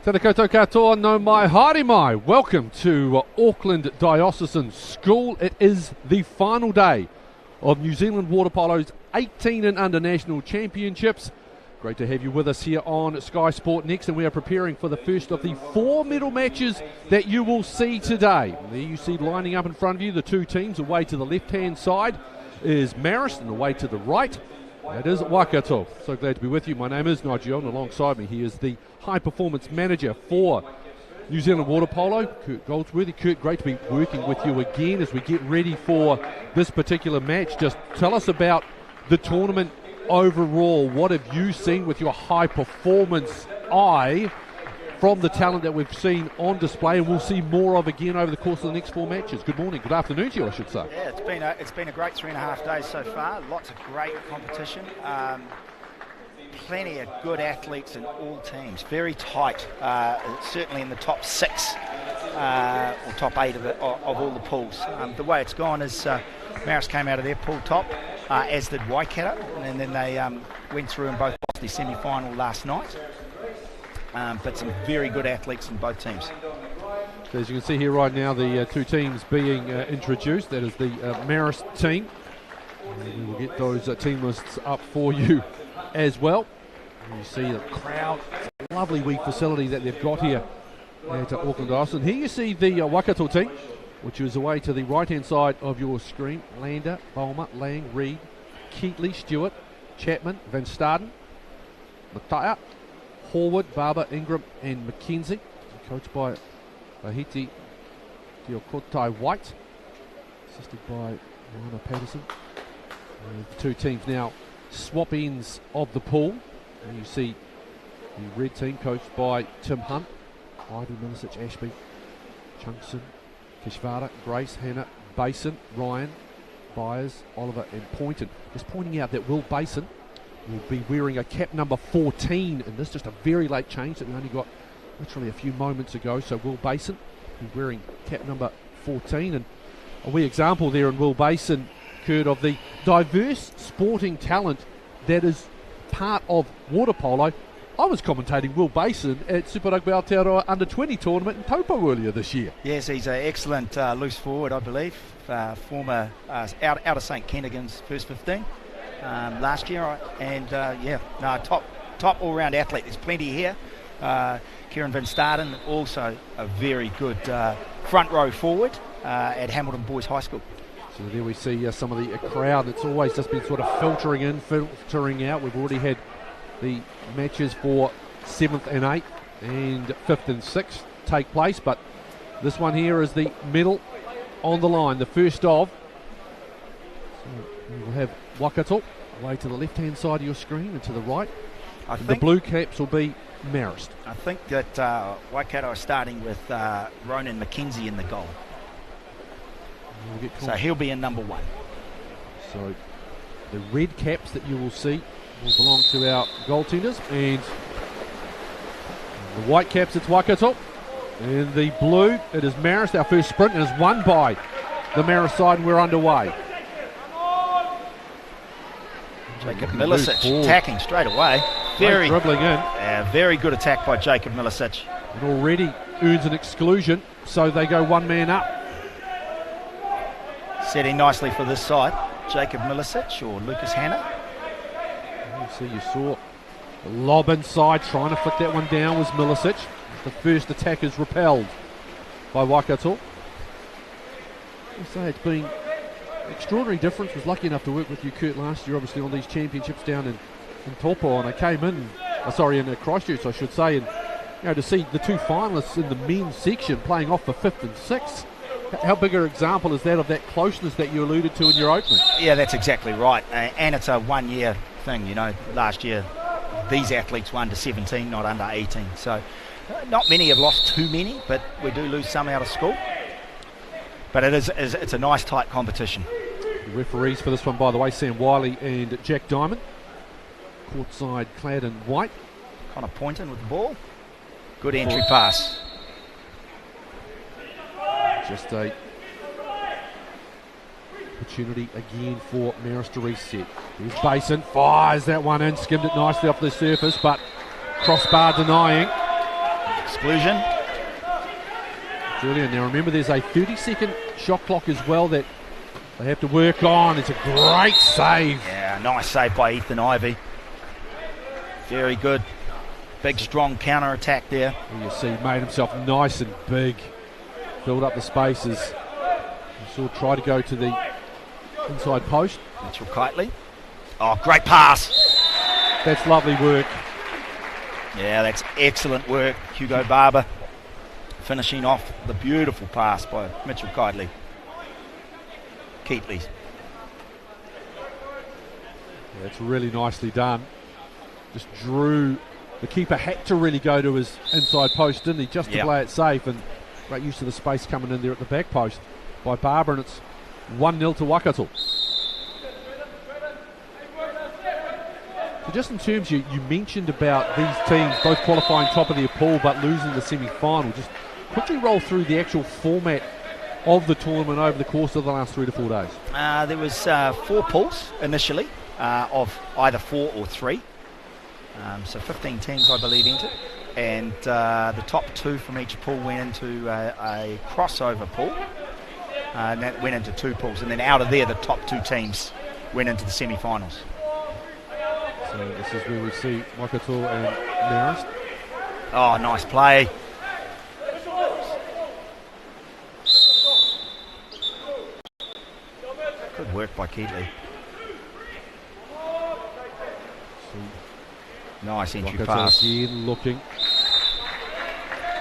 Tēnā koutou katoa, no mai, haere mai. Welcome to Auckland Diocesan School. It is the final day of New Zealand Water Polo's 18 and under national championships. Great to have you with us here on Sky Sport Next, and we are preparing for the first of the 4 medal matches that you will see today. There you see lining up in front of you the two teams. Away to the left-hand side is Marist, and away to the right, that is Waikato. So glad to be with you. My name is Nigel, and alongside me he is the High Performance Manager for New Zealand Water Polo, Kurt Goldsworthy. Kurt, great to be working with you again as we get ready for this particular match. Just tell us about the tournament overall. What have you seen with your high performance eye from the talent that we've seen on display and we'll see more of again over the course of the next 4 matches? Good morning, good afternoon to you, I should say. Yeah, it's been a great 3.5 days so far. Lots of great competition. Plenty of good athletes in all teams. Very tight, certainly in the top 6 or top 8 of all the pools. The way it's gone is Marist came out of their pool top, as did Waikato, and then they went through and both lost their semi-final last night. But some very good athletes in both teams. So as you can see here right now, the two teams being introduced. That is the Marist team. And we will get those team lists up for you as well. And you see the crowd. It's a lovely wee facility that they've got here at Auckland Diocesan. Here you see the Waikato team, which is away to the right-hand side of your screen. Lander, Bulmer, Lang, Reid, Keatley, Stewart, Chapman, Van Staden, Mataya, Horwood, Barber, Ingram and McKenzie, coached by Ahiti Diokotai White, assisted by Moana Patterson. The two teams now swap ends of the pool. And you see the red team coached by Tim Hunt, Ivy, Milicic, Ashby, Chungson, Kishvara, Grace, Hannah, Basin, Ryan, Byers, Oliver and Poynton. Just pointing out that Will Basin will be wearing a cap number 14 in this, just a very late change that we only got literally a few moments ago. So Will Basin will be wearing cap number 14, and a wee example there in Will Basin, Kurt, of the diverse sporting talent that is part of water polo. I was commentating Will Basin at Super Rugby Aotearoa Under-20 tournament in Taupo earlier this year. Yes, he's an excellent loose forward, I believe. Former out of St Kentigern's first 15 last year, and top all-round athlete. There's plenty here. Kieran Van Staden, also a very good front row forward at Hamilton Boys High School. So there we see some of the crowd. It's always just been sort of filtering in, filtering out. We've already had the matches for 7th and 8th and 5th and 6th take place, but this one here is the medal on the line, the first of. So we will have Waikato away to the left-hand side of your screen and to the right. The blue caps will be Marist. I think that Waikato are starting with Ronan McKenzie in the goal. So he'll be in number 1. So the red caps that you will see will belong to our goaltenders, and the white caps, it's Waikato, and the blue, it is Marist. Our first sprint is won by the Marist side, and we're underway. Jacob Milicic attacking straight away. Very dribbling in. Very good attack by Jacob Milicic. And already earns an exclusion, so they go one man up. Setting nicely for this side. Jacob Milicic or Lucas Hanna. You saw the lob inside, trying to flick that one down was Milicic. The first attack is repelled by Waikato. I say it's been extraordinary difference. Was lucky enough to work with you, Kurt, last year, obviously on these championships down in Taupo, and I came in, in Christchurch, I should say, and to see the two finalists in the men's section playing off for 5th and 6th. How big an example is that of that closeness that you alluded to in your opening? Yeah, that's exactly right, and it's a 1-year thing. Last year these athletes were under 17, not under 18, so not many have lost too many, but we do lose some out of school. But it's a nice tight competition. The referees for this one, by the way, Sam Wiley and Jack Diamond, courtside clad in white. Connor Poynton with the ball. Good entry pass. Just a opportunity again for Marist to reset. Here's Basin, fires that one in, skimmed it nicely off the surface, but crossbar denying. Exclusion. Julian, now remember there's a 30-second shot clock as well that they have to work on. It's a great save. Yeah, nice save by Ethan Ivey. Very good. Big, strong counter-attack there. And you see, made himself nice and big. Filled up the spaces. He'll try to go to the inside post. Mitchell Kitely. Oh, great pass. That's lovely work. Yeah, that's excellent work. Hugo Barber finishing off the beautiful pass by Mitchell Kitely. Yeah, it's really nicely done. Just drew. The keeper had to really go to his inside post, didn't he, just to play it safe, and great use of the space coming in there at the back post by Barber, and it's 1-0 to Waikato. So just in terms, you mentioned about these teams both qualifying top of their pool but losing the semi-final, just quickly roll through the actual format of the tournament over the course of the last 3 to 4 days. There was 4 pools initially, of either 4 or 3. So 15 teams, I believe, entered, and the top 2 from each pool went into a crossover pool, and that went into 2 pools, and then out of there the top 2 teams went into the semi-finals. So this is where we see Waikato and Marist. Oh, nice play. Good work by Keatley. Nice entry Waikato pass. again looking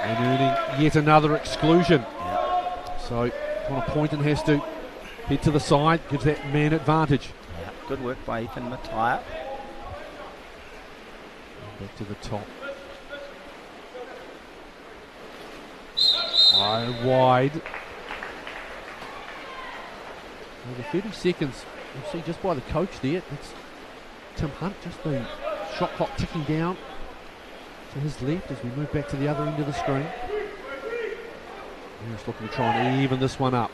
and earning yet another exclusion. Yep. So Connor Poynton has to head to the side, gives that man advantage. Yep. Good work by Ethan Mattia. Back to the top. Wide. Over 30 seconds, you'll see just by the coach there, it's Tim Hunt, just the shot clock ticking down to his left as we move back to the other end of the screen. Just looking to try and even this one up.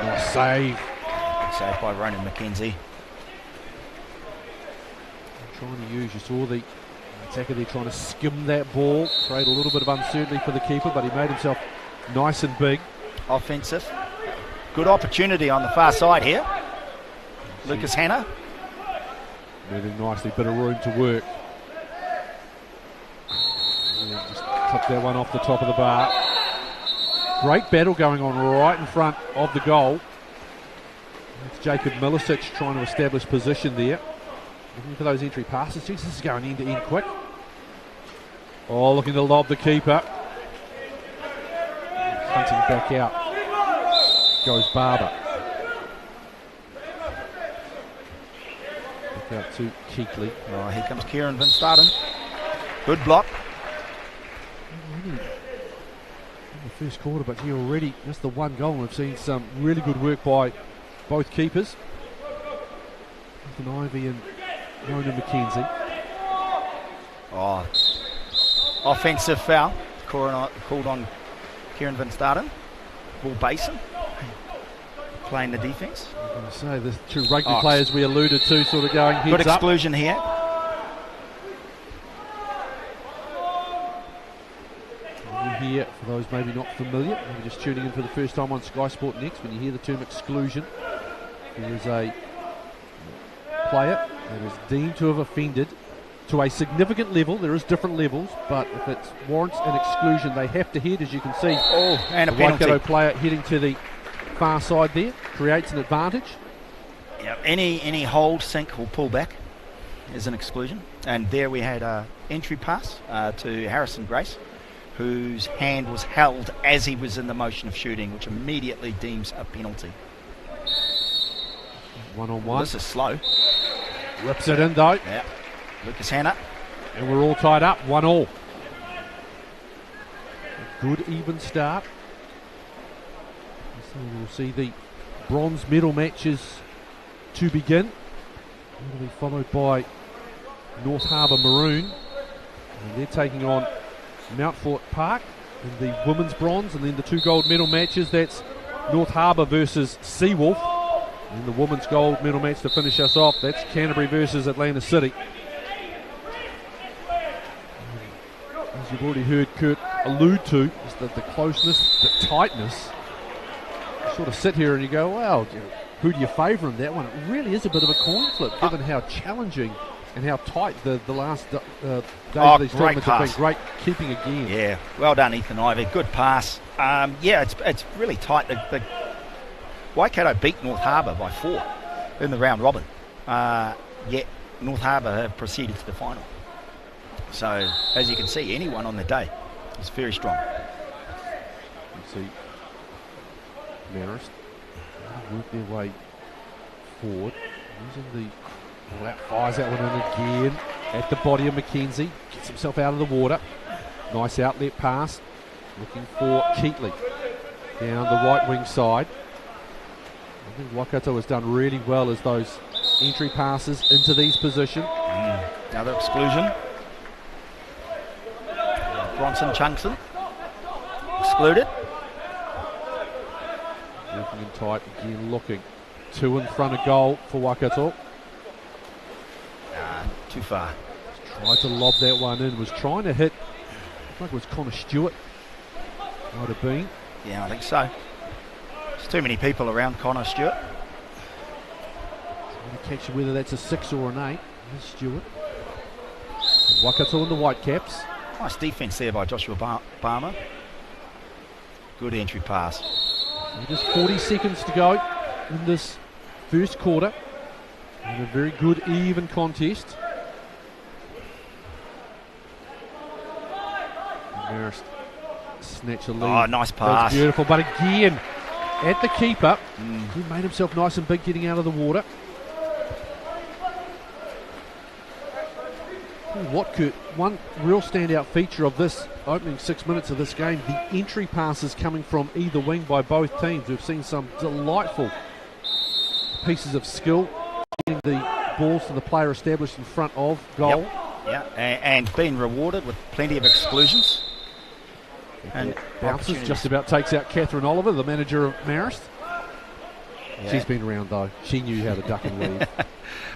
Nice save. Good save by Ronan McKenzie. Trying to use, you saw the attacker there trying to skim that ball, create a little bit of uncertainty for the keeper, but he made himself nice and big. Offensive. Good opportunity on the far side here. Lucas Hanna. Moving nicely, bit of room to work. Yeah, just clip that one off the top of the bar. Great battle going on right in front of the goal. It's Jacob Milicic trying to establish position there. Looking for those entry passes. Jeez, this is going end to end quick. Oh, looking to lob the keeper. Hunting back out. Goes Barber. Back out to Keatley. Oh, here comes Kieran Van Staden. Good block. In the first quarter, but here already, just the one goal. We've seen some really good work by both keepers. Ethan Ivey and Ronan McKenzie. Oh, offensive foul called on Kieran Van Staden. Ball Basin playing the defence. I'm going to say the 2 rugby players we alluded to sort of going heads good up. exclusion here. Here, for those maybe not familiar, maybe just tuning in for the first time on Sky Sport Next, when you hear the term exclusion, there is a player that is deemed to have offended to a significant level. There is different levels, but if it warrants an exclusion, they have to head, as you can see. Oh, and a the penalty. Waikato player heading to the far side there, creates an advantage. Yeah, any hold, sink or pull back is an exclusion. And there we had an entry pass to Harrison Grace, whose hand was held as he was in the motion of shooting, which immediately deems a penalty. 1-on-1. This is slow. Rips it in though. Yeah. Lucas Hanna. And we're all tied up, 1-1. A good even start. So we'll see the bronze medal matches to begin. It'll be followed by North Harbour Maroon. And they're taking on Mountfort Park in the women's bronze, and then the 2 gold medal matches. That's North Harbour versus Seawolf, and the women's gold medal match to finish us off, that's Canterbury versus Atlanta City. As as you've already heard Kurt allude to, is the closeness, the tightness. You sort of sit here and you go, well, who do you favour in that one? It really is a bit of a coin flip, given how challenging and how tight the last days of these tournaments have been. Great keeping again. Yeah, well done, Ethan Ivey. Good pass. Yeah, it's really tight. The Waikato beat North Harbour by 4 in the round robin. Yet North Harbour have proceeded to the final. So, as you can see, anyone on the day is very strong. You see Marist work their way forward, using the all-out, fires that one in again at the body of Mackenzie, gets himself out of the water. Nice outlet pass, looking for Keatley down the right wing side. I think Waikato has done really well as those entry passes into these positions. Another exclusion. Bronson Chungson excluded. Working in tight again, looking 2 in front of goal for Waikato. Too far. Tried to lob that one in, was trying to hit, I think it was Connor Stewart, might have been. Yeah, I think so. There's too many people around Connor Stewart. Trying to catch whether that's a 6 or an 8. There's Stewart. And Waikato in the Whitecaps. Nice defence there by Joshua Barmer. Good entry pass. So just 40 seconds to go in this first quarter. And a very good, even contest. Marist snatch a lead. Oh, nice pass. That's beautiful, but again, at the keeper, he made himself nice and big getting out of the water. What Kurt, one real standout feature of this opening 6 minutes of this game, the entry passes coming from either wing by both teams. We've seen some delightful pieces of skill, getting the balls to the player established in front of goal. Yeah, and being rewarded with plenty of exclusions. And bounces, just about takes out Catherine Oliver, the manager of Marist. Yeah. She's been around though. She knew how to duck and weave.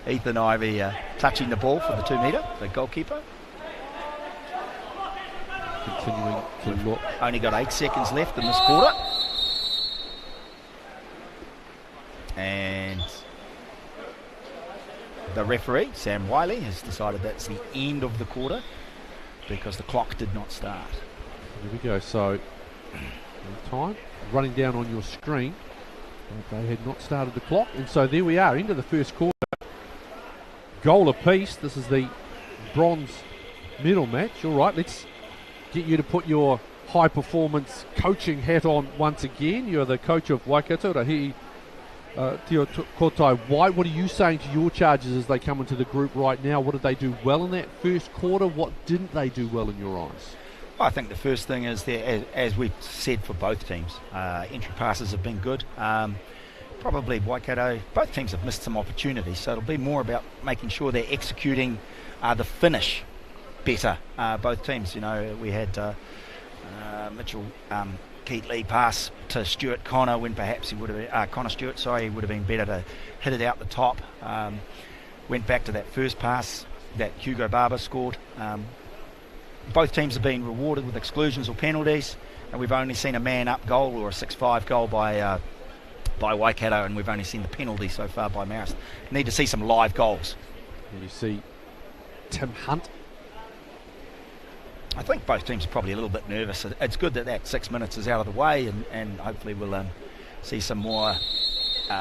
Ethan Ivey touching the ball for the 2 metre, the goalkeeper. Continuing to look. Only got 8 seconds left in this quarter. And the referee, Sam Wiley, has decided that's the end of the quarter because the clock did not start. There we go. So, time running down on your screen. They had not started the clock, and so there we are, into the first quarter. Goal apiece. This is the bronze medal match. All right, let's get you to put your high performance coaching hat on once again. You're the coach of Waikato, Rahi Tio Kotai White. What are you saying to your charges as they come into the group right now? What did they do well in that first quarter? What didn't they do well in your eyes? I think the first thing is, as we've said for both teams, entry passes have been good. Probably Waikato, both teams have missed some opportunities, so it'll be more about making sure they're executing the finish better. Both teams, you know, we had Mitchell Keatley pass to Stuart Connor when perhaps he would have Connor Stewart, he would have been better to hit it out the top. Went back to that first pass that Hugo Barber scored. Both teams have been rewarded with exclusions or penalties, and we've only seen a man-up goal or a 6-5 goal by Waikato, and we've only seen the penalty so far by Marist. Need to see some live goals. You see Tim Hunt. I think both teams are probably a little bit nervous. It's good that 6 minutes is out of the way, and hopefully we'll see some more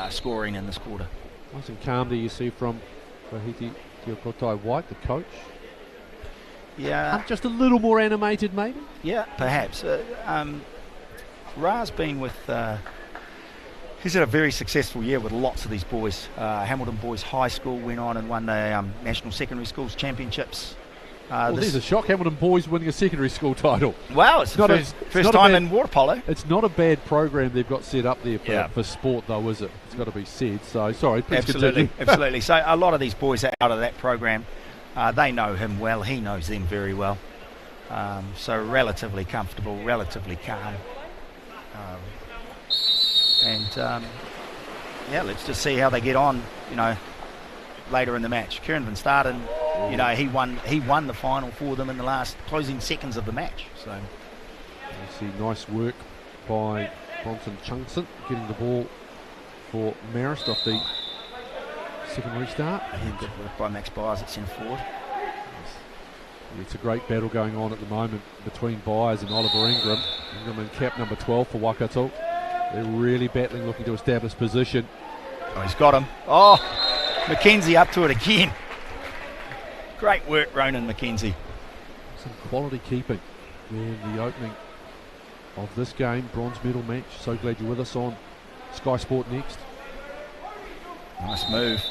scoring in this quarter. Nice and calm there you see from Rahiti Tiokotai White, the coach. Yeah. Hunt just a little more animated maybe? Yeah, perhaps. Ra's been with... he's had a very successful year with lots of these boys. Hamilton Boys High School went on and won the National Secondary Schools Championships. There's a shock. Hamilton Boys winning a secondary school title. Wow, it's the first time in water polo. It's not a bad program they've got set up there for sport, though, is it? It's got to be said. So, sorry, please continue. Absolutely. So a lot of these boys out of that program, they know him well. He knows them very well. So relatively comfortable, relatively calm. Let's just see how they get on, later in the match. Kieran Van Staden You know, he won the final for them in the last closing seconds of the match. So you see nice work by Bronson Chungson getting the ball for Marist off the second restart. and good work by Max Byers at centre forward. It's a great battle going on at the moment between Byers and Oliver Ingram. Ingram in cap number 12 for Waikato. They're really battling, looking to establish position. Oh, he's got him. Oh, McKenzie up to it again. Great work, Ronan McKenzie. Some quality keeping in the opening of this game, bronze medal match. So glad you're with us on Sky Sport Next. Nice move.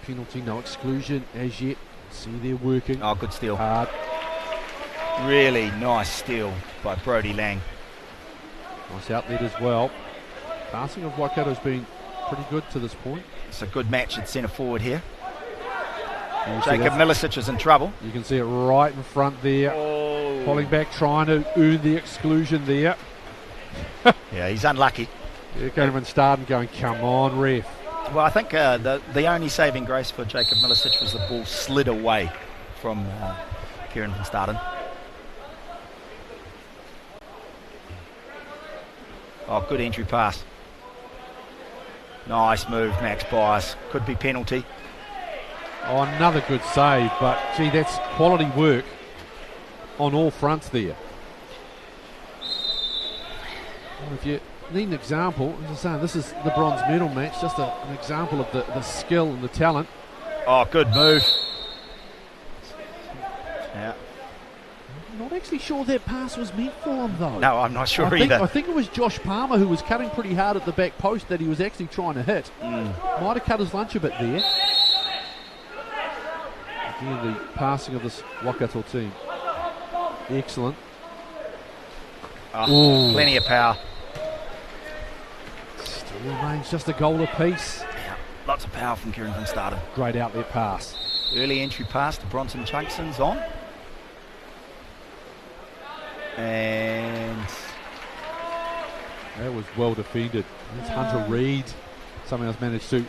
Penalty, no exclusion as yet. See, they're working. Oh, good steal. Hard. Really nice steal by Brodie Lang. Nice outlet as well. Passing of Waikato's been pretty good to this point. It's a good match at centre forward here. You see Jacob Milicic is in trouble. You can see it right in front there. Oh. Pulling back, trying to earn the exclusion there. Yeah, he's unlucky. Here came van Staden going, come on, ref. Well, I think the only saving grace for Jacob Milicic was the ball slid away from Kieran van Staden. Oh, good entry pass. Nice move, Max Byers. Could be penalty. Oh, another good save, but gee, that's quality work on all fronts there. Well, if you need an example, as I was saying, this is the bronze medal match, just an example of the skill and the talent. Oh, good move. Yeah. I'm not actually sure that pass was meant for him, though. No, I'm not sure I either. think it was Josh Palmer who was cutting pretty hard at the back post that he was actually trying to hit. Might have cut his lunch a bit there. Again, the passing of this Waikato team. Excellent. Oh, plenty of power. Still remains just a goal apiece. Yeah, lots of power from Kieran van Staden. Great outlet pass. Early entry pass to Bronson Chunkson's on. And that was well defended. That's Hunter Reid. Someone else managed to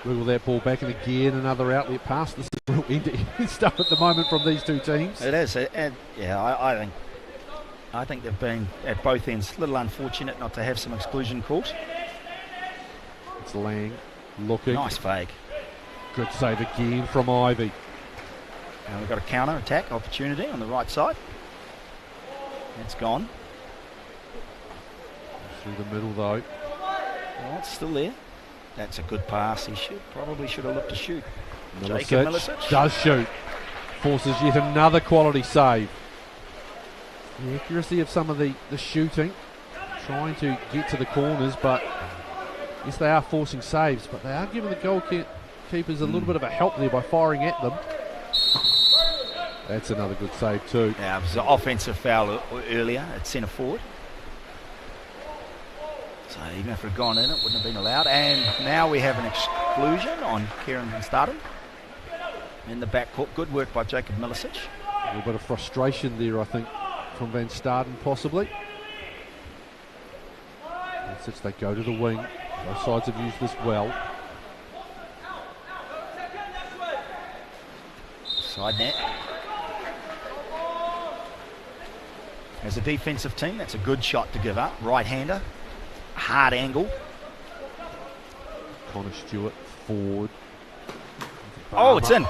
wiggle that ball back, and again another outlet pass. This is real end-to-end stuff at the moment from these two teams. it is. And yeah, I think they've been at both ends a little unfortunate not to have some exclusion calls. It's Lang looking. Nice fake. Good save again from Ivy. Now we've got a counter attack opportunity on the right side. It's gone. Through the middle though. Oh, it's still there. That's a good pass. He probably should have looked to shoot. Milicic Jacob Milicic does shoot. Forces yet another quality save. The accuracy of some of the shooting. Trying to get to the corners, but yes, they are forcing saves, but they are giving the goalkeepers a little bit of a help there by firing at them. That's another good save too. Yeah, it was an offensive foul earlier at centre forward. So even if it had gone in, it wouldn't have been allowed. And now we have an exclusion on Kieran van Staden in the backcourt. Good work by Jacob Milicic. A little bit of frustration there, I think, from Van Staden possibly. Since they go to the wing, both sides have used this well. Side net. As a defensive team, that's a good shot to give up. Right-hander, hard angle. Connor Stewart forward. Oh, it's in.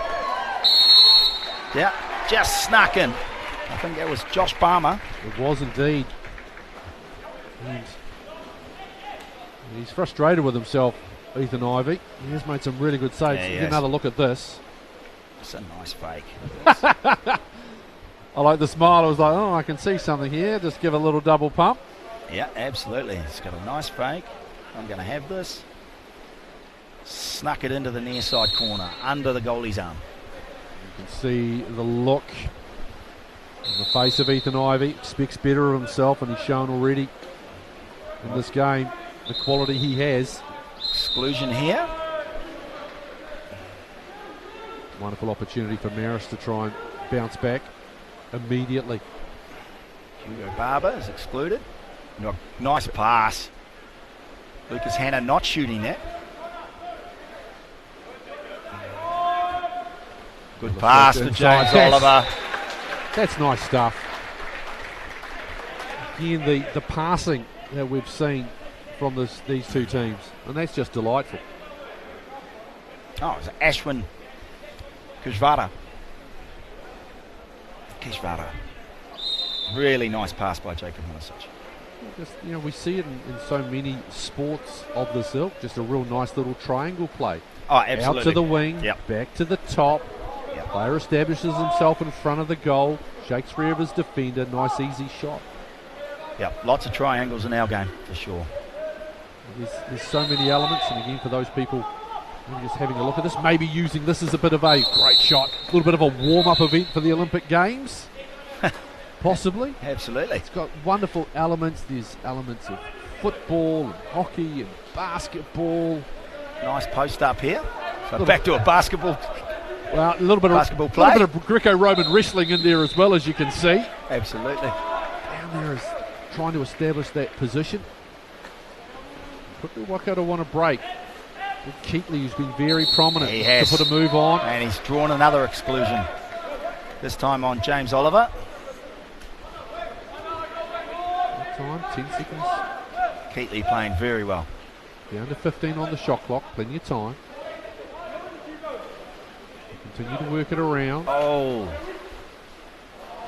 Yeah, just snuck in. I think that was Josh Palmer. It was indeed. And he's frustrated with himself, Ethan Ivy. He has made some really good saves. Yeah, Get another look at this. It's a nice fake. I like the smile. I was like, oh, I can see something here. Just give a little double pump. Yeah, absolutely. It's got a nice fake. I'm going to have this. Snuck it into the near side corner, under the goalie's arm. You can see the look on the face of Ethan Ivy. Expects better of himself, and he's shown already in this game the quality he has. Exclusion here. Wonderful opportunity for Maris to try and bounce back immediately. Hugo Barber is excluded. Nice pass. Lucas Hanna not shooting that. Good pass to James Oliver. That's nice stuff. Again, the passing that we've seen from these two teams, and that's just delightful. Oh, it's Ashwin Kishvara. Really nice pass by Jacob Milicic. Just, we see it in so many sports of this ilk. Just a real nice little triangle play. Oh, absolutely. Out to the wing, Yep. back to the top. Yep. Player establishes himself in front of the goal, shakes free of his defender. Nice, easy shot. Yep, lots of triangles in our game, for sure. There's so many elements, and again, for those people just having a look at this, maybe using this as a bit of a great shot, a little bit of a warm-up event for the Olympic Games, possibly. Absolutely. It's got wonderful elements. There's elements of football and hockey and basketball. Nice post up here. So back to a basketball. Well, a little bit basketball of play. A little bit of Greco-Roman wrestling in there as well, as you can see. Absolutely. Down there is trying to establish that position. Quickly, Waikato want to break. Keatley, who's been very prominent, he has to put a move on. And he's drawn another exclusion. This time on James Oliver. That time, 10 seconds. Keatley playing very well. Down to 15 on the shot clock, plenty of time. Continue to work it around. Oh.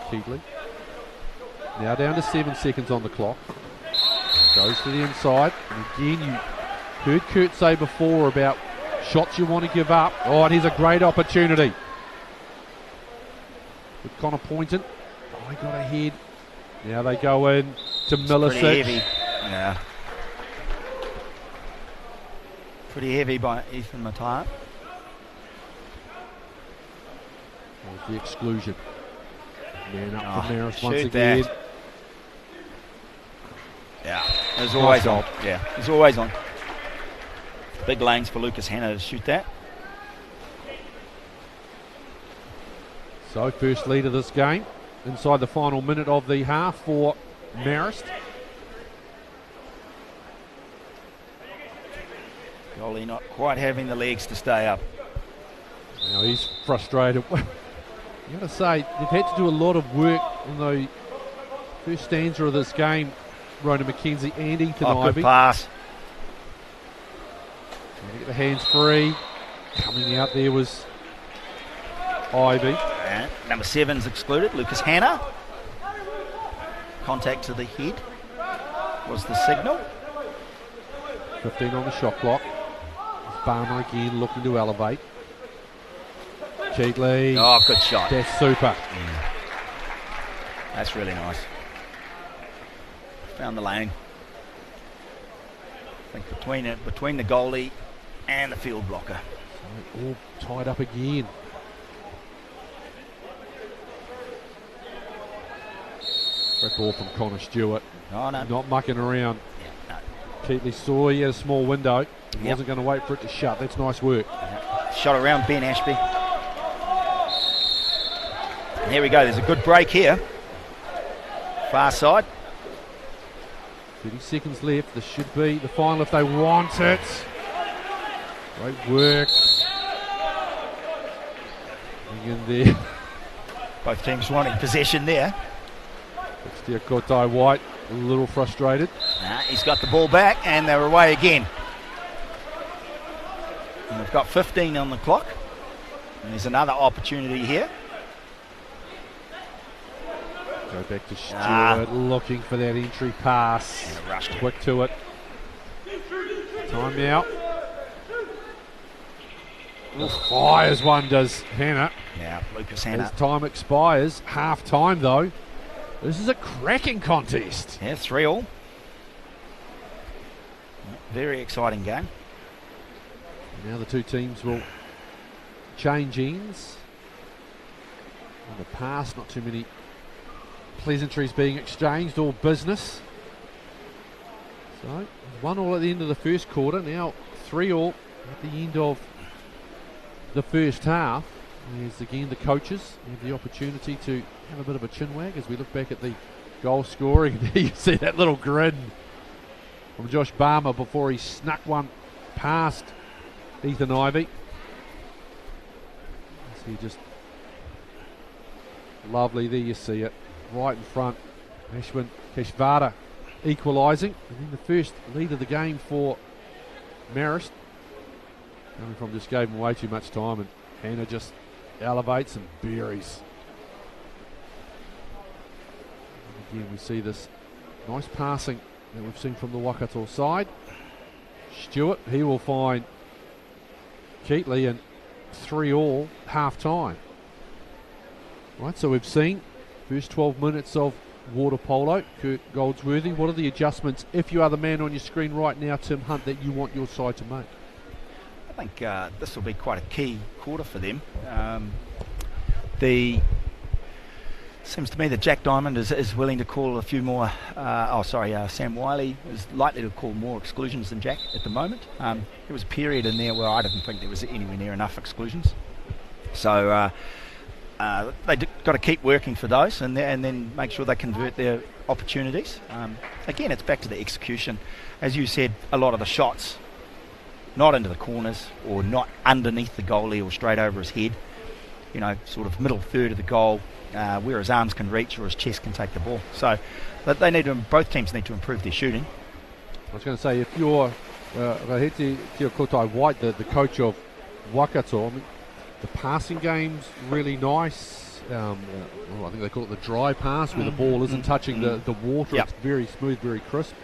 Keatley. Now down to 7 seconds on the clock. Goes to the inside. And again, you heard Kurt say before about shots you want to give up. Oh, and here's a great opportunity. With Connor Poynton. Oh, he got ahead. Now they go in to Milicic. Pretty heavy. Yeah. Pretty heavy by Ethan Mataya. There's the exclusion. Man up for Maris shoot once again. that. Yeah, it's always on. Yeah, it's always on. Big lanes for Lucas Hanna to shoot that. So first lead of this game inside the final minute of the half for Marist. Goalie not quite having the legs to stay up. Now he's frustrated. You got to say, they've had to do a lot of work on the first stanza of this game. Rona McKenzie and Ethan Ivey. Good pass. Trying to get the hands free. Coming out there was Ivey. And number 7's excluded, Lucas Hanna. Contact to the head was the signal. 15 on the shot clock. Barmer again looking to elevate. Keatley. Oh, good shot. That's super. That's really nice. Found the lane. I think between the goalie and the field blocker. So all tied up again. Great ball from Connor Stewart. Oh, no. Not mucking around. Yeah, no. Keatley saw he had a small window. He wasn't going to wait for it to shut. That's nice work. Shot around Ben Ashby. And here we go. There's a good break here. Far side. 30 seconds left. This should be the final if they want it. Great work. Hang in there. Both teams wanting possession there. Extia Kotai White a little frustrated. He's got the ball back and they're away again. And we've got 15 on the clock. And there's another opportunity here. Go back to Stewart, looking for that entry pass. And it rushed quick to it. Time out. Fires one, does Hanna. Yeah, Lucas Hanna. As time expires, half time though. This is a cracking contest. Yeah, 3-3. Very exciting game. Now the two teams will change ends. In the past, not too many pleasantries being exchanged, all business. So 1-1 at the end of the first quarter, now 3-3 at the end of the first half. As again the coaches have the opportunity to have a bit of a chin wag as we look back at the goal scoring. You see that little grin from Josh Barmer before he snuck one past Ethan Ivey. So he just Lovely, there you see it. Right in front. Ashwin Keshvara equalising. And then the first lead of the game for Marist. Coming from just gave him way too much time, and Hannah just elevates and buries. And again, we see this nice passing that we've seen from the Waikato side. Stewart, he will find Keatley, and 3-3 half time. Right, so we've seen first 12 minutes of water polo. Kurt Goldsworthy, what are the adjustments, if you are the man on your screen right now, Tim Hunt, that you want your side to make? I think this will be quite a key quarter for them. Seems to me that Jack Diamond is willing to call a few more. Sam Wiley is likely to call more exclusions than Jack at the moment. There was a period in there where I didn't think there was anywhere near enough exclusions. So they got to keep working for those, and then make sure they convert their opportunities. Again, it's back to the execution. As you said, a lot of the shots not into the corners or not underneath the goalie or straight over his head. You know, sort of middle third of the goal, where his arms can reach or his chest can take the ball. So both teams need to improve their shooting. I was going to say, if you're Raheti Tiokotai White, the coach of Waikato, I mean, the passing game's really nice. I think they call it the dry pass, where the ball isn't touching the water. Yep. It's very smooth, very crisp.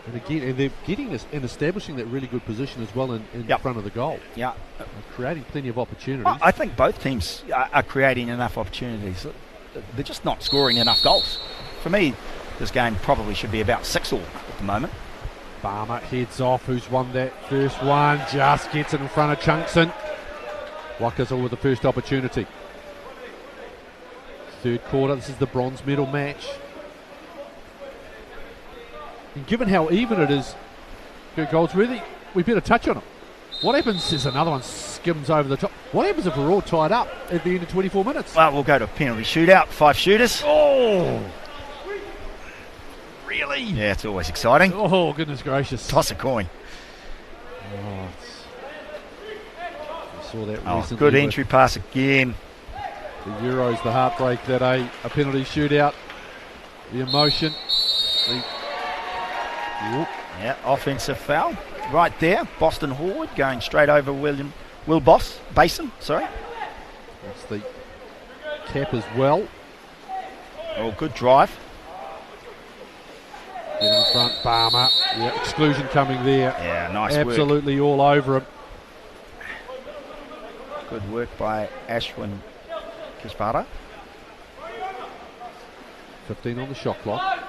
And again, they're getting this and establishing that really good position as well in front of the goal. Yeah, creating plenty of opportunities. I think both teams are creating enough opportunities. They're just not scoring enough goals. For me, this game probably should be about 6-6 at the moment. Barmer heads off. Who's won that first one? Just gets it in front of Chunkson. Waikato with the first opportunity. Third quarter. This is the bronze medal match. And given how even it is, Goldsworthy, we better touch on it. What happens is another one skims over the top. What happens if we're all tied up at the end of 24 minutes? Well, we'll go to a penalty shootout, 5 shooters. Oh! Really? Yeah, it's always exciting. Oh, goodness gracious. Toss a coin. Oh, I saw that recently. Good entry pass again. The Euros, the heartbreak that a penalty shootout, the emotion. Yeah, offensive foul right there. Boston Horwood going straight over Basin. That's the cap as well. Oh, good drive. Get in front, Barmer. Yeah, exclusion coming there. Yeah, nice Absolutely work. All over him. Good work by Ashwin Keshvara. 15 on the shot clock.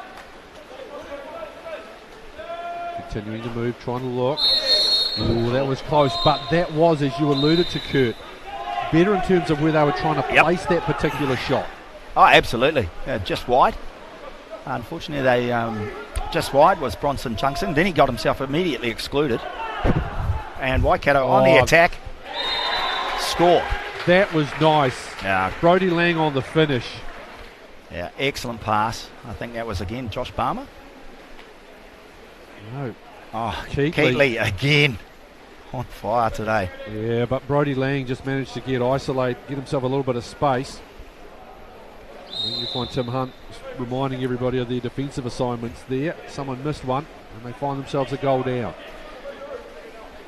Continuing to move, trying to look. Ooh, that was close, but that was, as you alluded to, Kurt, better in terms of where they were trying to place that particular shot. Oh, absolutely. Just wide. Unfortunately, they just wide was Bronson Chunkson. Then he got himself immediately excluded. And Waikato on the attack. Score. That was nice. Yeah. Brodie Lang on the finish. Yeah, excellent pass. I think that was again Josh Barmer. No. Oh, Keatley again on fire today. Yeah, but Brodie Lang just managed to get himself a little bit of space. And you find Tim Hunt reminding everybody of their defensive assignments there. Someone missed one, and they find themselves a goal down.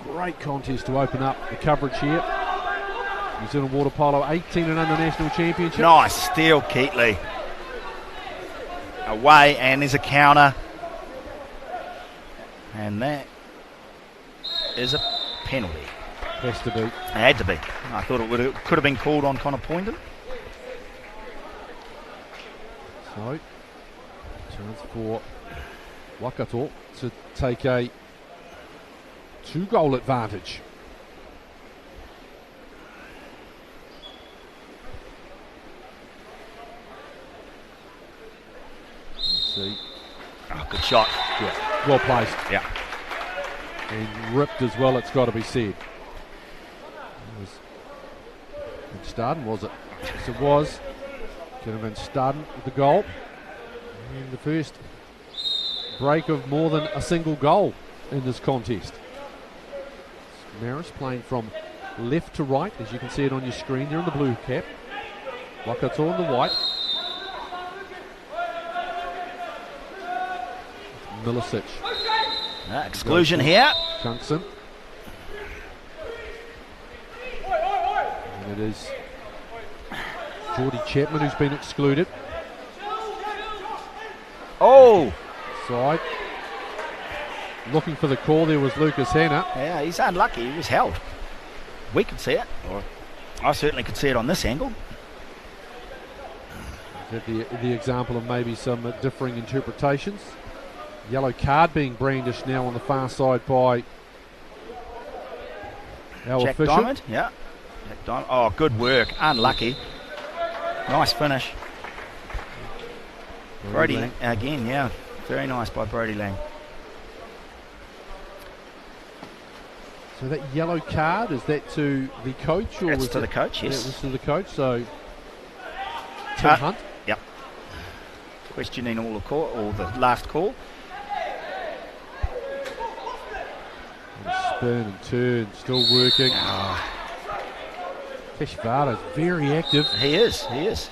Great contest to open up the coverage here. New Zealand Water Polo 18 and under national championship. Nice steal, Keatley. Away, and there's a counter. And that is a penalty. Has to be. It had to be. I thought it could have been called on Connor Poindon. So, chance for Waikato to take a 2-goal advantage. Let's see. Oh, good shot. Yeah, well placed. Yeah. And ripped as well, it's got to be said. It was Van Staden, was it? Yes, it was. Kevin Van Staden with the goal. And the first break of more than a single goal in this contest. Maris playing from left to right, as you can see it on your screen there in the blue cap. Waikato on the white. Milicic. Exclusion here. Junction. And it is Geordie Chapman who's been excluded. Oh! Side. Looking for the call there was Lucas Hanna. Yeah, he's unlucky. He was held. We could see it. Or I certainly could see it on this angle. The example of maybe some differing interpretations. Yellow card being brandished now on the far side by our Jack official. Diamond, yeah. Jack Diamond. Oh, good work. Unlucky. Nice finish. Brody Lang. again, yeah. Very nice by Brody Lang. So that yellow card, is that to the coach? Or It's was to the coach, yes. That was to the coach, so Tim Hunt. Yep. Questioning all the last call. And spin and turn, still working. Tesh Varda's very active. He is. He's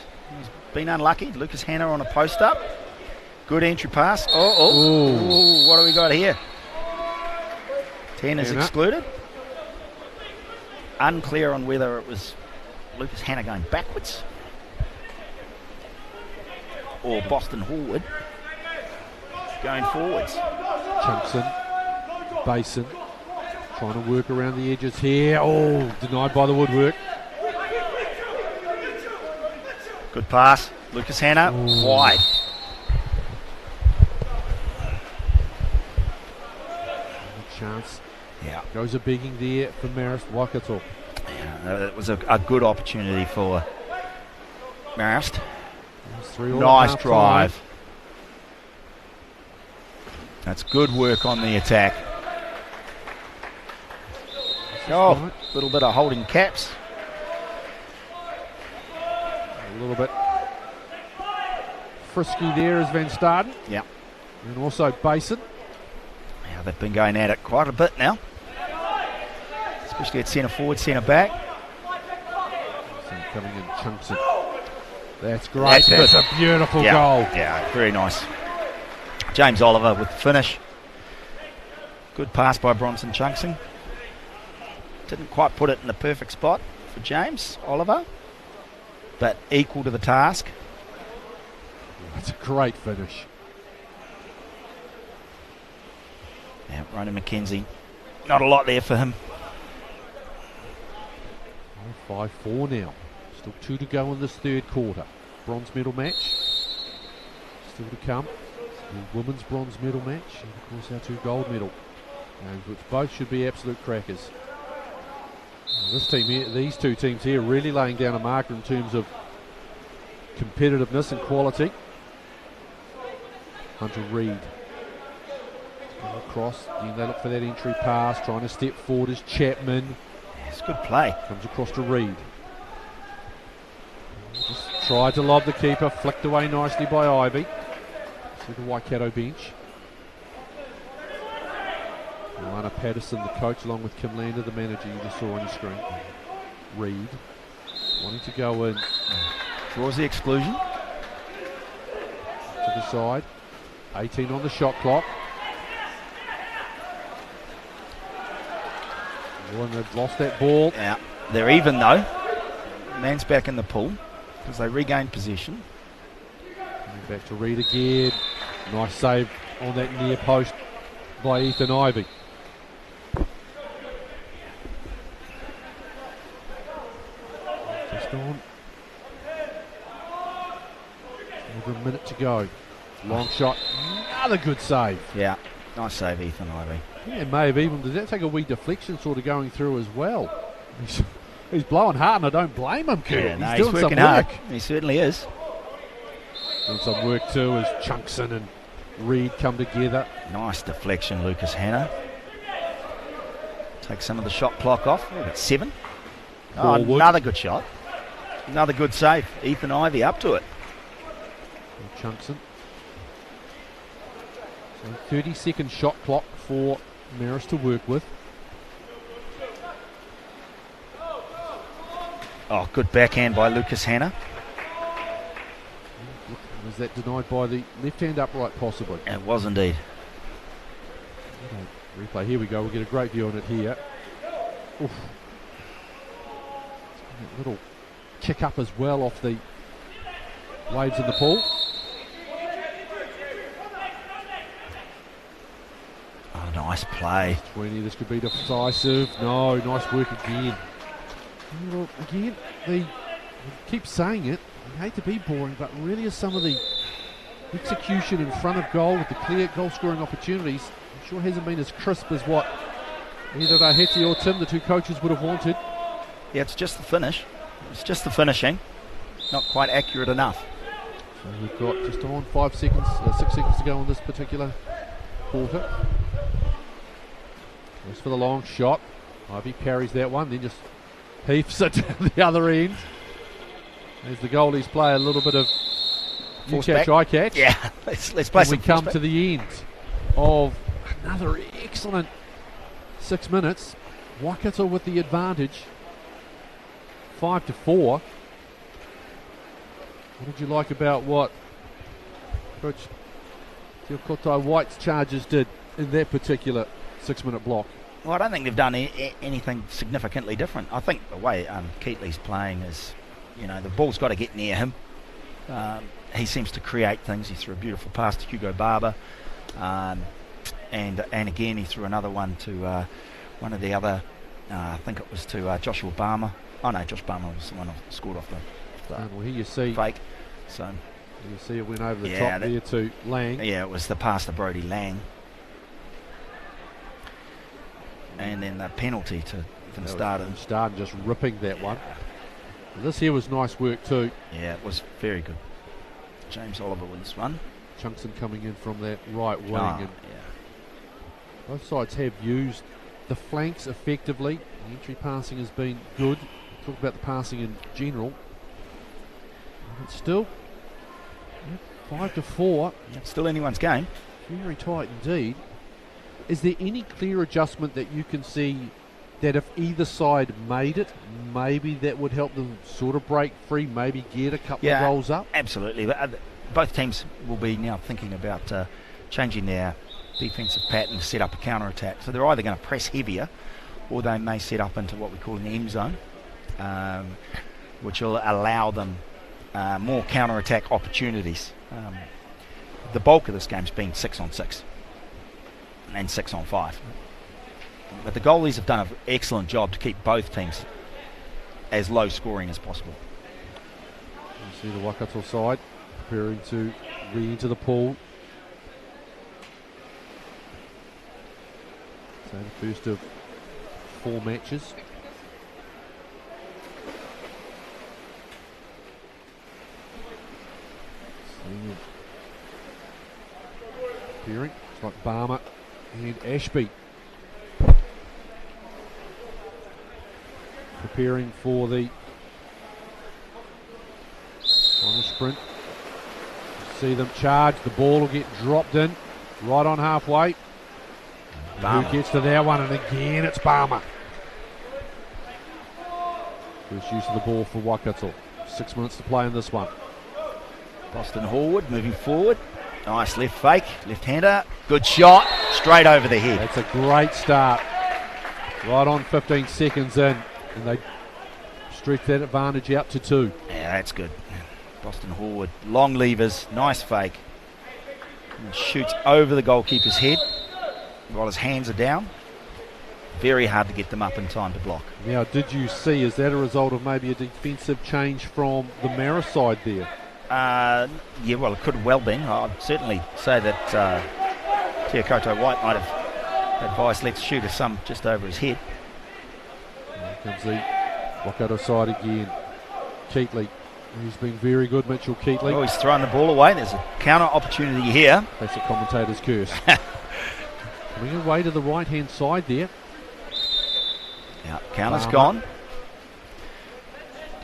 been unlucky. Lucas Hanna on a post up. Good entry pass. Oh, what do we got here? 10 is Hanna. excluded. Unclear on whether it was Lucas Hanna going backwards or Boston Hallwood going forwards. Chunkson, Basin, trying to work around the edges here. Oh, denied by the woodwork. Good pass. Lucas Hanna, wide. Good chance. Yeah. Goes a bigging there for Marist Waikato. It was a good opportunity for Marist. Nice drive. That's good work on the attack. A little bit of holding caps. A little bit frisky there is Van Staden. Yeah. And also Basin. Yeah, they've been going at it quite a bit now. Especially at centre forward, centre back. So coming in chunks of. That's great. That's a beautiful goal. Yeah, very nice. James Oliver with the finish. Good pass by Bronson Chunksing. Didn't quite put it in the perfect spot for James Oliver, but equal to the task. That's a great finish. Yeah, Ronan McKenzie. Not a lot there for him. 5-4 now. Still 2 to go in this third quarter. Bronze medal match still to come. The women's bronze medal match, and of course our 2 gold medal games, which both should be absolute crackers. Now this team here, these 2 teams here, really laying down a marker in terms of competitiveness and quality. Hunter Reid going across. Again, they look for that entry pass. Trying to step forward is Chapman. It's good play. Comes across to Reid. Just tried to lob the keeper, flicked away nicely by Ivy. To the Waikato bench. Lana Patterson, the coach, along with Kim Lander, the manager you just saw on your screen. Reid wanting to go in. Draws the exclusion. To the side. 18 on the shot clock. And they've lost that ball. Yeah, they're even though. Man's back in the pool because they regained possession. Coming back to Reid again. Nice save on that near post by Ethan Ivy. Just on. Over a minute to go. Long shot. Another good save. Yeah, nice save, Ethan Ivy. Yeah, may have even. Does that take a wee deflection sort of going through as well? He's blowing hard, and I don't blame him, Kurt. Yeah, no, he's doing working some hard. work. He certainly is. Doing some work too as Chunkson and Reid come together. Nice deflection, Lucas Hanna. Take some of the shot clock off. We've got 7. Oh, another good shot. Another good save. Ethan Ivy up to it. Chunkson. So 30-second shot clock for Marist to work with. Oh, good backhand by Lucas Hanna. Was that denied by the left-hand upright possibly? It was indeed. Replay, here we go, we'll get a great view on it here. Oof. A little kick up as well off the waves in the pool. Oh, nice play. 20, this could be decisive. No, nice work again. Well, again, we keep saying it, I hate to be boring, but really is some of the execution in front of goal with the clear goal scoring opportunities, I'm sure hasn't been as crisp as what either Raheti or Tim, the two coaches, would have wanted. Yeah, it's just the finish. It's just the finishing. Not quite accurate enough. So we've got just on 6 seconds to go on this particular quarter. Goes for the long shot. Ivy parries that one, then just heaves it to the other end. As the goalies play a little bit of you catch, I catch. Yeah, let's play some. We come to the end of another excellent 6 minutes. Waikato with the advantage, 5-4. What did you like about what Coach Teokotai White's Chargers did in that particular 6 minute block? Well, I don't think they've done anything significantly different. I think the way Keatley's playing is, the ball's got to get near him. He seems to create things. He threw a beautiful pass to Hugo Barber, and again he threw another one to one of the other. I think it was to Joshua Barmer. Oh no, Josh Barmer was the one who scored off the well, here you see fake. So you see it went over the top there to Lang. Yeah, it was the pass to Brody Lang, and then the penalty to Van Staden. Staden just ripping that one. This here was nice work too. Yeah, it was very good. James Oliver with this one. Chunkson coming in from that right wing. And both sides have used the flanks effectively. The entry passing has been good. Talk about the passing in general. But still, 5-4. It's still anyone's game. Very tight indeed. Is there any clear adjustment that you can see that if either side made it, maybe that would help them sort of break free, maybe get a couple of goals up? Absolutely. Both teams will be now thinking about changing their defensive pattern to set up a counter-attack. So they're either going to press heavier, or they may set up into what we call an M zone, which will allow them more counter-attack opportunities. The bulk of this game's been 6-on-6 and 6-on-5. But the goalies have done an excellent job to keep both teams as low scoring as possible. You see the Waikato side preparing to re-enter the pool. So the first of 4 matches. Appearing, it's like Barmer and Ashby. Preparing for the final sprint. See them charge, the ball will get dropped in right on halfway. Who gets to that one? And again it's Barmer. First use of the ball for Waikato. 6 minutes to play in this one. Boston Horwood moving forward. Nice left fake, left-hander. Good shot, straight over the head. That's a great start. Right on 15 seconds in. And they stretch that advantage out to 2. Yeah, that's good. Boston Horwood, long levers, nice fake. And shoots over the goalkeeper's head while his hands are down. Very hard to get them up in time to block. Now, did you see, is that a result of maybe a defensive change from the Marist side there? Yeah, well, it could have well been. I'd certainly say that Teokotai White might have advised, let's shoot us some just over his head. Here comes the Waikato side again. Keatley, he's been very good, Mitchell Keatley. Oh, he's thrown the ball away. There's a counter opportunity here. That's a commentator's curse. Coming away to the right-hand side there. Yeah, counter's gone.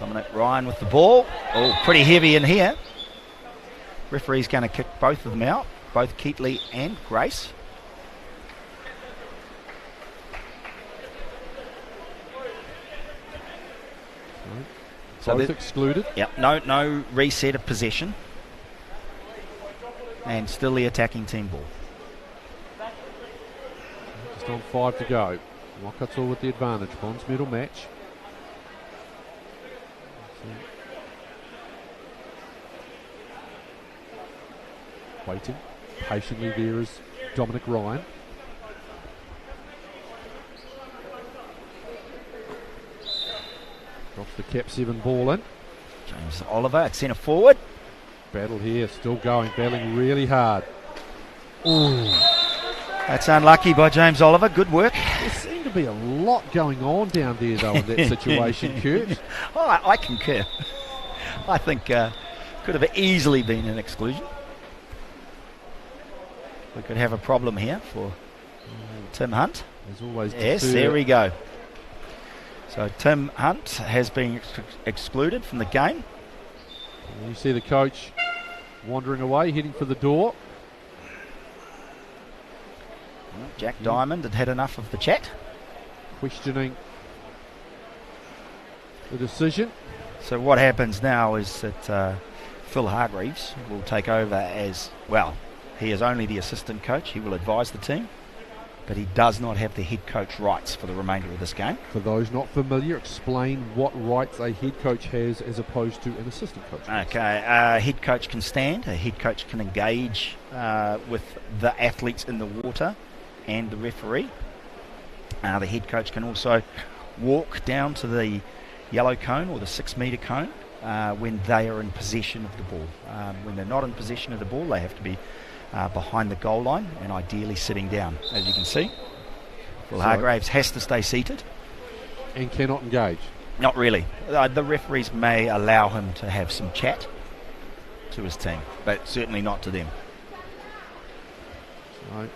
Dominic Ryan with the ball. Oh, pretty heavy in here. Referee's going to kick both of them out, both Keatley and Grace. So both excluded. Yep, no reset of possession. And still the attacking team ball. Just on 5 to go. Waikato with the advantage. Bonds medal match. Waiting patiently there is Dominic Ryan. Drops the cap 7 ball in. James Oliver at centre forward. Battle here, still going, battling really hard. Ooh. That's unlucky by James Oliver. Good work. There seemed to be a lot going on down there, though, in that situation, Kurt. I concur. I think could have easily been an exclusion. We could have a problem here for Tim Hunt. As always, yes, there we go. So Tim Hunt has been excluded from the game. And you see the coach wandering away, heading for the door. Jack Diamond had enough of the chat. Questioning the decision. So what happens now is that Phil Hargreaves will take over as, well, he is only the assistant coach. He will advise the team, but he does not have the head coach rights for the remainder of this game. For those not familiar, explain what rights a head coach has as opposed to an assistant coach. Okay, head coach can stand, a head coach can engage with the athletes in the water and the referee. The head coach can also walk down to the yellow cone or the 6 metre cone when they are in possession of the ball. When they're not in possession of the ball, they have to be behind the goal line and ideally sitting down, as you can see. Well, Hargraves has to stay seated. And cannot engage? Not really. The referees may allow him to have some chat to his team, but certainly not to them. So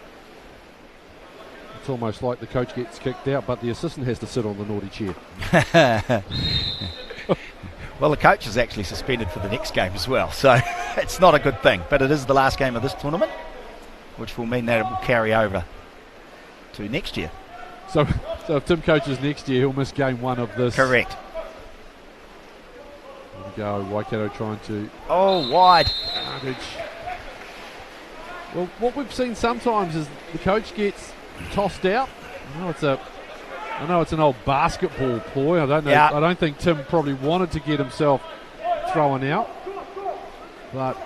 it's almost like the coach gets kicked out, but the assistant has to sit on the naughty chair. Well, the coach is actually suspended for the next game as well, so it's not a good thing. But it is the last game of this tournament, which will mean that it will carry over to next year. So if Tim coaches next year, he'll miss game 1 of this. Correct. There we go, Waikato trying to... Oh, wide. Advantage. Well, what we've seen sometimes is the coach gets tossed out. I know it's an old basketball ploy. I don't know. Yeah. I don't think Tim probably wanted to get himself thrown out, but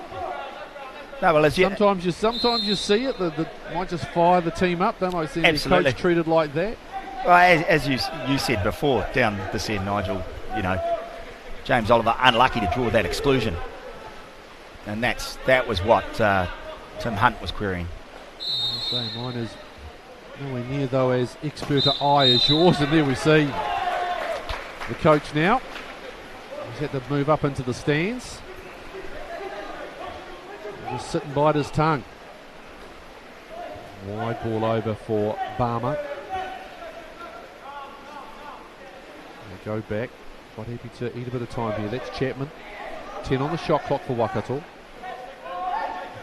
no. Well, sometimes you see it. That might just fire the team up. They might see the coach treated like that. Well, as you said before, down this end, Nigel. You know, James Oliver unlucky to draw that exclusion, and that was what Tim Hunt was querying. Mine is nowhere near, though, as expert an eye as yours. And there we see the coach now. He's had to move up into the stands. Just sit and bite his tongue. Wide ball over for Barmer. They go back. Quite happy to eat a bit of time here. That's Chapman. 10 on the shot clock for Waikato.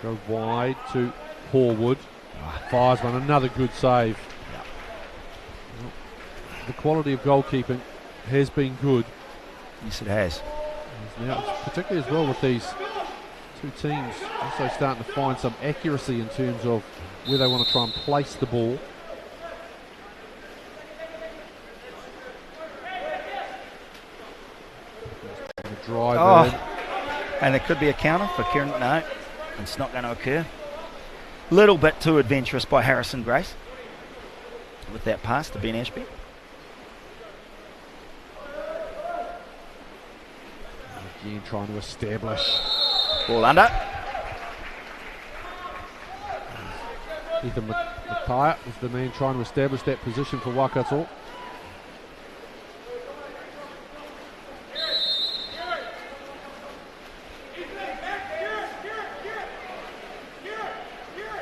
Go wide to Horwood. Fires one, another good save. Yep. Well, the quality of goalkeeping has been good. Yes, it has. Now, particularly as well with these two teams also starting to find some accuracy in terms of where they want to try and place the ball. Drive in. And it could be a counter for Kieran. No, it's not going to occur. Little bit too adventurous by Harrison Grace with that pass to Ben Ashby. Again trying to establish. Ball under. Ethan McTire was the man trying to establish that position for Waikato.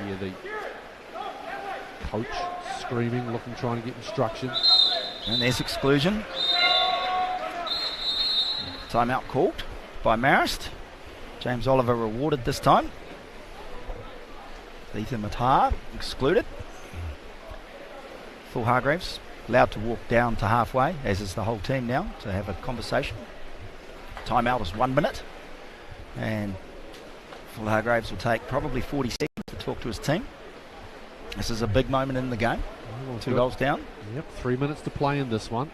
Here the coach screaming, looking, trying to get instruction. And there's exclusion. Timeout called by Marist. James Oliver rewarded this time. Ethan Matar excluded. Phil Hargraves allowed to walk down to halfway, as is the whole team now, to have a conversation. Timeout is 1 minute. And Phil Hargraves will take probably 40 seconds to talk to his team. This is a big moment in the game. Well, 2 goals down. Yep, 3 minutes to play in this one.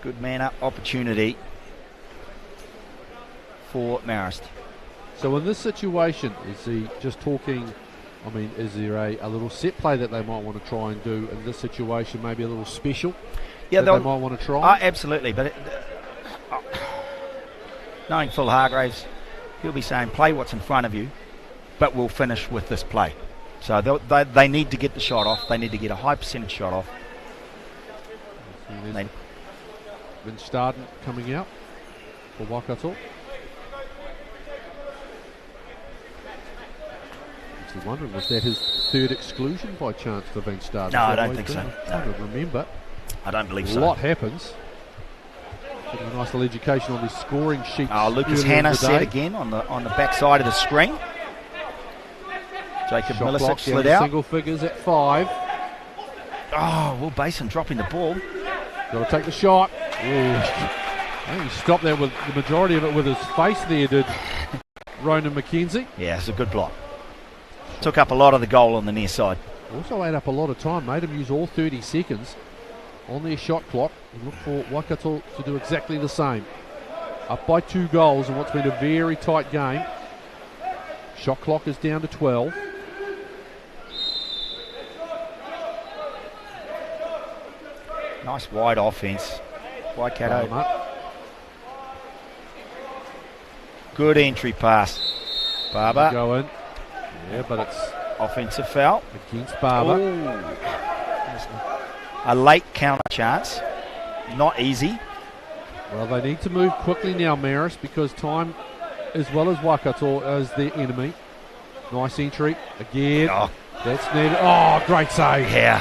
Good man-up opportunity for Marist. So in this situation, is he just talking, I mean, is there a little set play that they might want to try and do in this situation, maybe a little special that they might want to try? Absolutely, but knowing Phil Hargraves, he'll be saying, play what's in front of you, but we'll finish with this play. So they need to get the shot off. They need to get a high percentage shot off. Been starting coming out for Waikato. Actually wondering, was that his third exclusion by chance for Van Staden? No, I don't think so. I don't remember. I don't believe so. A lot happens. Getting a nice little education on these scoring sheets. Lucas Hanna set again on the back side of the screen. Jacob Milicic slid out. Single figures at 5. Oh, Will Basin dropping the ball. Got to take the shot. Ooh. He stopped that with the majority of it with his face there, did Ronan McKenzie. Yeah, it's a good block. Took up a lot of the goal on the near side. Also ate up a lot of time, made him use all 30 seconds on their shot clock. And look for Waikato to do exactly the same. Up by 2 goals in what's been a very tight game. Shot clock is down to 12. Nice wide offense. Waikato. Good entry pass. Barber. Go in. Yeah, but it's offensive foul. Against Barber. Ooh. A late counter chance. Not easy. Well, they need to move quickly now, Marist, because time, as well as Waikato, is their enemy. Nice entry. Again. Oh. That's needed. Oh, great save. Yeah.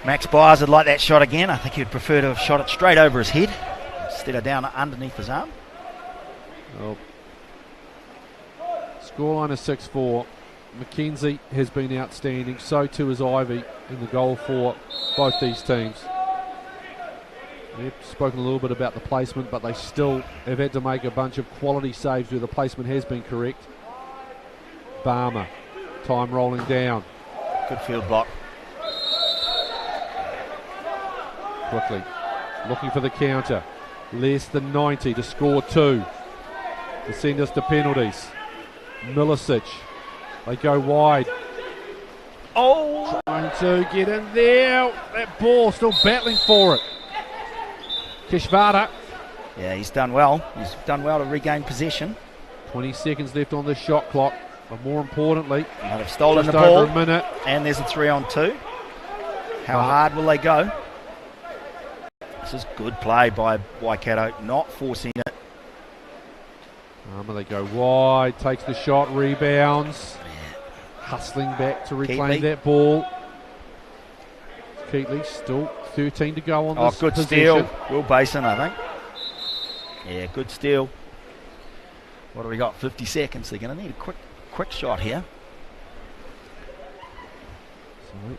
Max Byers would like that shot again. I think he'd prefer to have shot it straight over his head instead of down underneath his arm. Well, scoreline is 6-4. McKenzie has been outstanding. So too is Ivy in the goal for both these teams. We've spoken a little bit about the placement, but they still have had to make a bunch of quality saves where the placement has been correct. Barmer, time rolling down. Good field block. Quickly, looking for the counter. Less than 90 to score 2. To send us to penalties. Milicic, they go wide. Oh! Trying to get in there. That ball still battling for it. Kishvara. Yeah, he's done well. He's done well to regain possession. 20 seconds left on the shot clock. But more importantly, they've stolen the just ball. over a minute. And there's a 3-on-2. How hard will they go? This is good play by Waikato, not forcing it. They go wide, takes the shot, rebounds. Hustling back to reclaim that ball. Keatley still 13 to go on this good possession. steal. Will Basin, I think. Yeah, good steal. What do we got? 50 seconds. They're going to need a quick shot here. Sorry.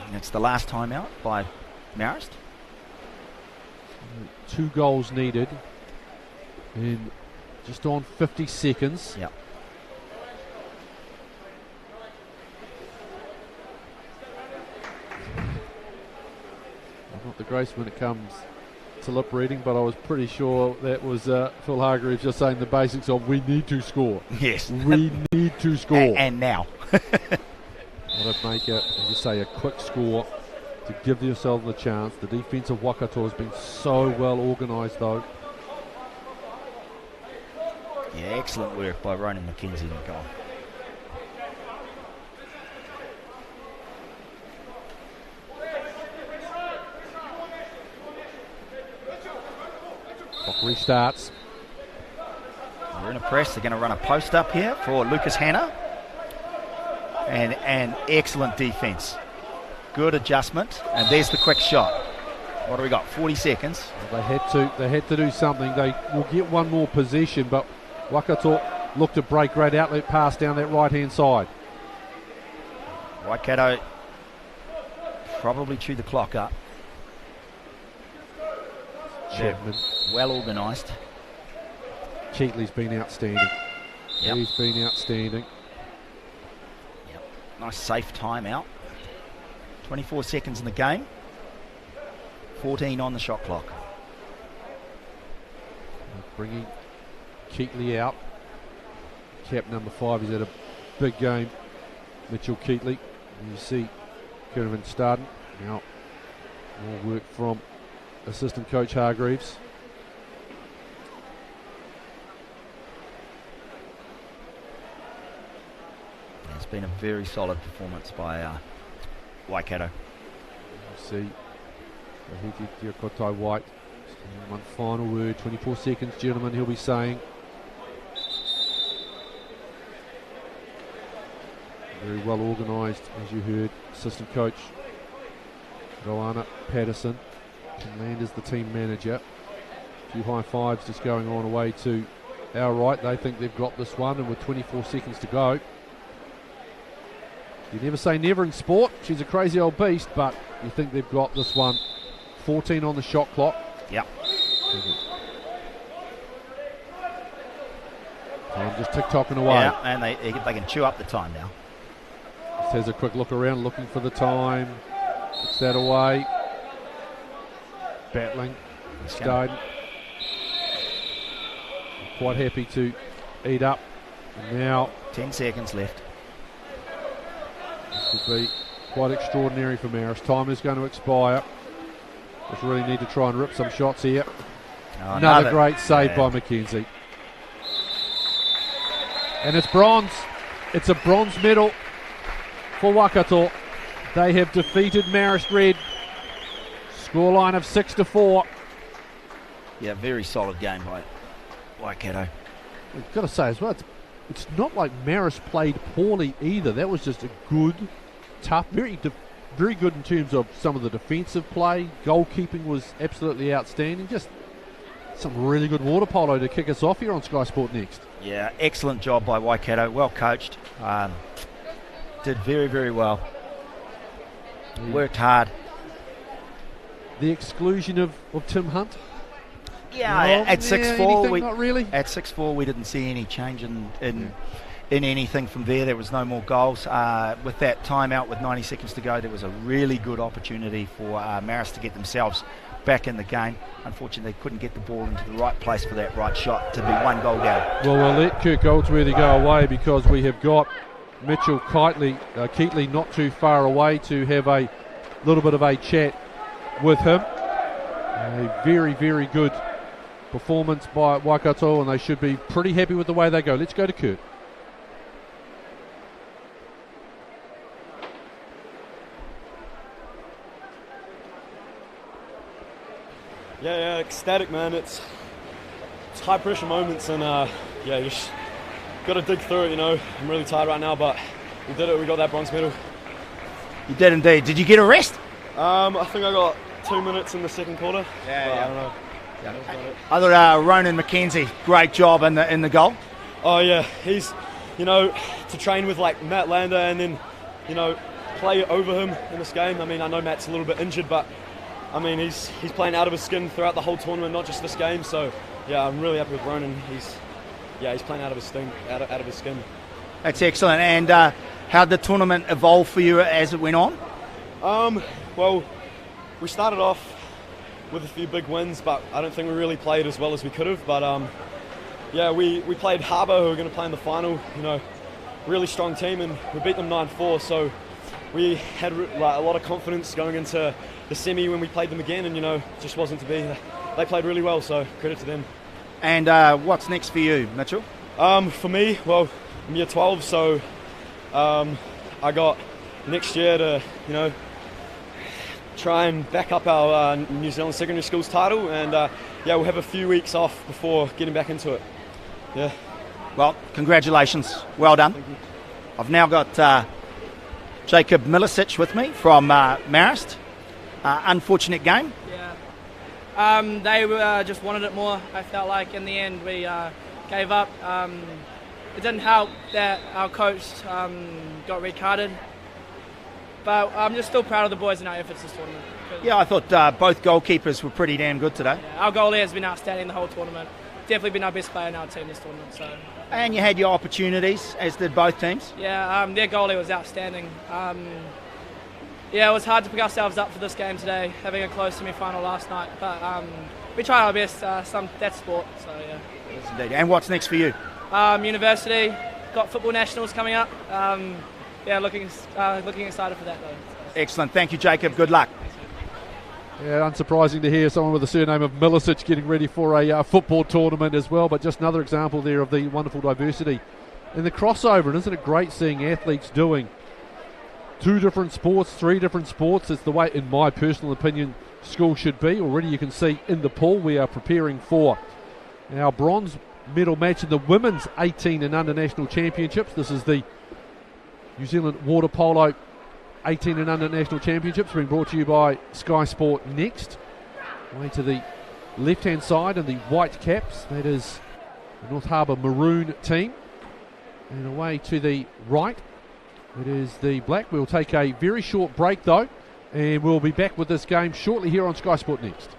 And it's the last time out by Marist. 2 goals needed in just on 50 seconds. Yep. I'm not the greatest when it comes to lip reading, but I was pretty sure that was Phil Hargraves just saying the basics of we need to score. Yes. We need to score. And now. I'd make it, as you say, a quick score to give yourself the chance. The defence of Waikato has been so well organised, though. Yeah, excellent work by Ronan McKenzie in the goal. Clock restarts. They're in a press. They're going to run a post up here for Lucas Hanna. And excellent defence. Good adjustment. And there's the quick shot. What do we got? 40 seconds. They had to do something. They will get one more possession, but Waikato looked to break. Great outlet pass down that right-hand side. Waikato probably chew the clock up. Chapman. Well organised. Keatley's been outstanding. Yep. He's been outstanding. Yep. Nice safe timeout. 24 seconds in the game. 14 on the shot clock. Bringing Keatley out. Cap number 5, he's had a big game. Mitchell Keatley. You see Kerwin starting. Now more work from assistant coach Hargreaves. It's been a very solid performance by Waikato. You see Tahiti Diakotai White. One final word, 24 seconds, gentlemen, he'll be saying. Very well organised, as you heard. Assistant coach Roana Patterson. Landers the team manager. A few high fives just going on away to our right. They think they've got this one, and with 24 seconds to go. You never say never in sport. She's a crazy old beast, but you think they've got this one. 14 on the shot clock. Yep. Time just tick-tocking away. Yeah, and they can chew up the time now. Just has a quick look around, looking for the time. Puts that away. Battling. Stone. Quite happy to eat up. And now 10 seconds left. This will be quite extraordinary for Marist. Time is going to expire. Just really need to try and rip some shots here. Oh, another great save by Mackenzie. And it's bronze. It's a bronze medal for Waikato. They have defeated Marist Red. Scoreline of 6-4. Yeah, very solid game by Waikato. I've got to say as well, it's not like Marist played poorly either. That was just a good, tough, very good in terms of some of the defensive play. Goalkeeping was absolutely outstanding. Just some really good water polo to kick us off here on Sky Sport Next. Yeah, excellent job by Waikato. Well coached. Did very, very well. Worked hard. The exclusion of Tim Hunt? Yeah, at 6-4, not really. At 6-4, we didn't see any change in anything from there. There was no more goals. With that timeout with 90 seconds to go, there was a really good opportunity for Marist to get themselves back in the game. Unfortunately, they couldn't get the ball into the right place for that right shot to be one goal down. Well, we'll let Kirk Goldsworthy go away because we have got Mitchell Keatley not too far away to have a little bit of a chat with him. A very, very good performance by Waikato, and they should be pretty happy with the way they go. Let's go to Kurt. Yeah, ecstatic, man. It's high pressure moments, and you just got to dig through it. You know, I'm really tired right now, but we did it. We got that bronze medal. You did indeed. Did you get a rest? I think I got 2 minutes in the second quarter. Yeah. I don't know. Yeah. I thought Ronan McKenzie, great job in the goal. Oh yeah, he's, to train with like Matt Lander and then, play over him in this game. I mean, I know Matt's a little bit injured, but I mean he's playing out of his skin throughout the whole tournament, not just this game. So yeah, I'm really happy with Ronan. He's playing out of his skin. That's excellent. And how'd the tournament evolve for you as it went on? Well, we started off with a few big wins, but I don't think we really played as well as we could have. But we played Harbour, who are going to play in the final. Really strong team, and we beat them 9-4. So we had a lot of confidence going into the semi when we played them again, and just wasn't to be. They played really well, so credit to them. And what's next for you, Mitchell? For me, well, I'm year 12, so I got next year to try and back up our New Zealand Secondary Schools title, and we'll have a few weeks off before getting back into it. Yeah. Well, congratulations. Well done. Thank you. I've now got Jacob Milicic with me from Marist. Unfortunate game. Yeah. They just wanted it more. I felt like in the end we gave up. It didn't help that our coach got red carded. But I'm just still proud of the boys in our efforts this tournament. Yeah, I thought both goalkeepers were pretty damn good today. Yeah, our goalie has been outstanding the whole tournament. definitely been our best player in our team this tournament. So. And you had your opportunities, as did both teams. Yeah, their goalie was outstanding. Yeah, it was hard to pick ourselves up for this game today, having a close semi-final last night. But we tried our best. That's sport. So yeah. Yes, indeed. And what's next for you? University, got football nationals coming up. Yeah, looking excited for that though. Excellent. Thank you, Jacob. Good luck. Yeah, unsurprising to hear someone with the surname of Milicic getting ready for a football tournament as well, but just another example there of the wonderful diversity in the crossover. And isn't it great seeing athletes doing 2 different sports, 3 different sports? It's the way, in my personal opinion, school should be. Already you can see in the pool we are preparing for our bronze medal match in the women's 18 and under national championships. This is the New Zealand Water Polo 18 and under national championships, being brought to you by skysportnext. Way to the left hand side and the white caps, that is the North Harbour maroon team, and away to the right it is the black. We'll take a very short break though, and we'll be back with this game shortly here on Sky Sport Next.